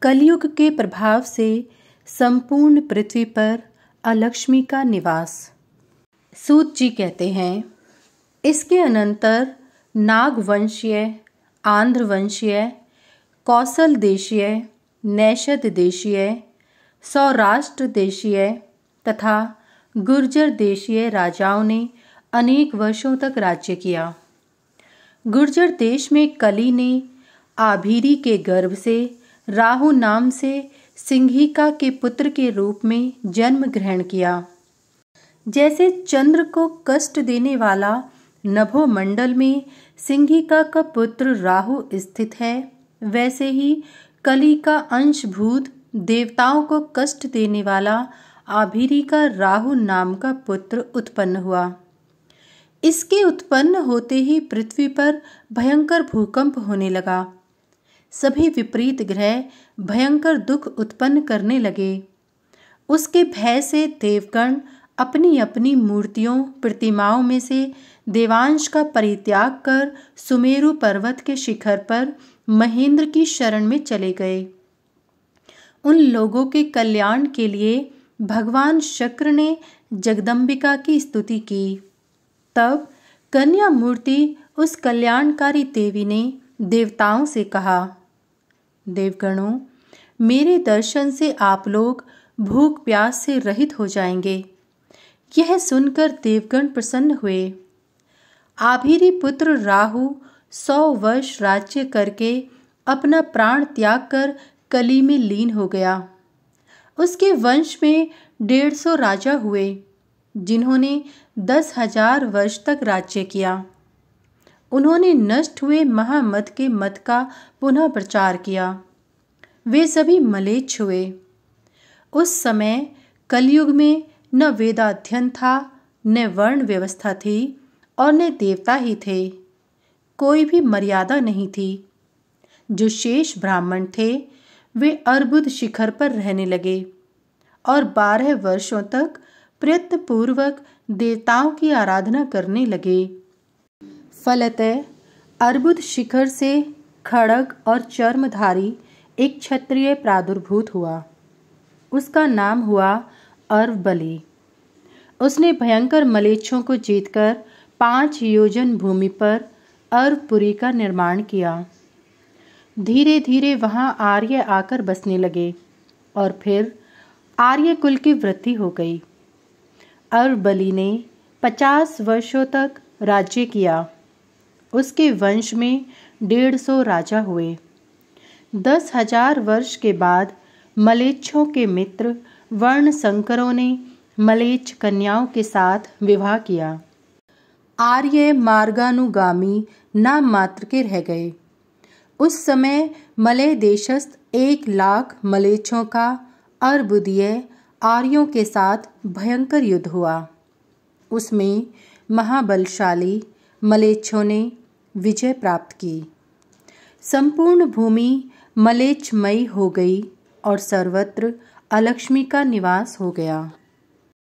कलयुग के प्रभाव से संपूर्ण पृथ्वी पर अलक्ष्मी का निवास। सूत जी कहते हैं, इसके अनंतर नागवंशीय, आंध्रवंशीय, कौशल देशीय, नैषद देशीय, सौराष्ट्र देशीय तथा गुर्जर देशीय राजाओं ने अनेक वर्षों तक राज्य किया। गुर्जर देश में कली ने आभीरी के गर्भ से राहु नाम से सिंहिका के पुत्र के रूप में जन्म ग्रहण किया। जैसे चंद्र को कष्ट देने वाला नभोमंडल में सिंहिका का पुत्र राहु स्थित है, वैसे ही कली का अंशभूत देवताओं को कष्ट देने वाला आभीरी का राहु नाम का पुत्र उत्पन्न हुआ। इसके उत्पन्न होते ही पृथ्वी पर भयंकर भूकंप होने लगा। सभी विपरीत ग्रह भयंकर दुख उत्पन्न करने लगे। उसके भय से देवगण अपनी अपनी मूर्तियों प्रतिमाओं में से देवांश का परित्याग कर सुमेरु पर्वत के शिखर पर महेंद्र की शरण में चले गए। उन लोगों के कल्याण के लिए भगवान शक्र ने जगदम्बिका की स्तुति की। तब कन्या मूर्ति उस कल्याणकारी देवी ने देवताओं से कहा, देवगणों, मेरे दर्शन से आप लोग भूख प्यास से रहित हो जाएंगे। यह सुनकर देवगण प्रसन्न हुए। आभीरी पुत्र राहु 100 वर्ष राज्य करके अपना प्राण त्याग कर कली में लीन हो गया। उसके वंश में 150 राजा हुए, जिन्होंने 10,000 वर्ष तक राज्य किया। उन्होंने नष्ट हुए महामत के मत का पुनः प्रचार किया। वे सभी मलेच्छ हुए। उस समय कलयुग में न वेदाध्ययन था, न वर्ण व्यवस्था थी और न देवता ही थे। कोई भी मर्यादा नहीं थी। जो शेष ब्राह्मण थे वे अर्बुद शिखर पर रहने लगे और 12 वर्षों तक प्रयत्नपूर्वक देवताओं की आराधना करने लगे। फलतः अर्बुद शिखर से खड्ग और चर्मधारी एक क्षत्रिय प्रादुर्भूत हुआ। उसका नाम हुआ अर्वबली। उसने भयंकर मलेच्छों को जीतकर 5 योजन भूमि पर अर्वपुरी का निर्माण किया। धीरे धीरे वहां आर्य आकर बसने लगे और फिर आर्य कुल की वृद्धि हो गई। अर्वबली ने 50 वर्षों तक राज्य किया। उसके वंश में 150 राजा हुए। 10,000 वर्ष के बाद मलेच्छों के मित्र वर्ण संकरों ने मलेच्छ कन्याओं के साथ विवाह किया। आर्य मार्गानुगामी नाम मात्र के रह गए। उस समय मलय देशस्थ 1 लाख मलेच्छों का अर्बुदीय आर्यों के साथ भयंकर युद्ध हुआ। उसमें महाबलशाली मलेच्छों ने विजय प्राप्त की। संपूर्ण भूमि मलेच्छमयी हो गई और सर्वत्र अलक्ष्मी का निवास हो गया।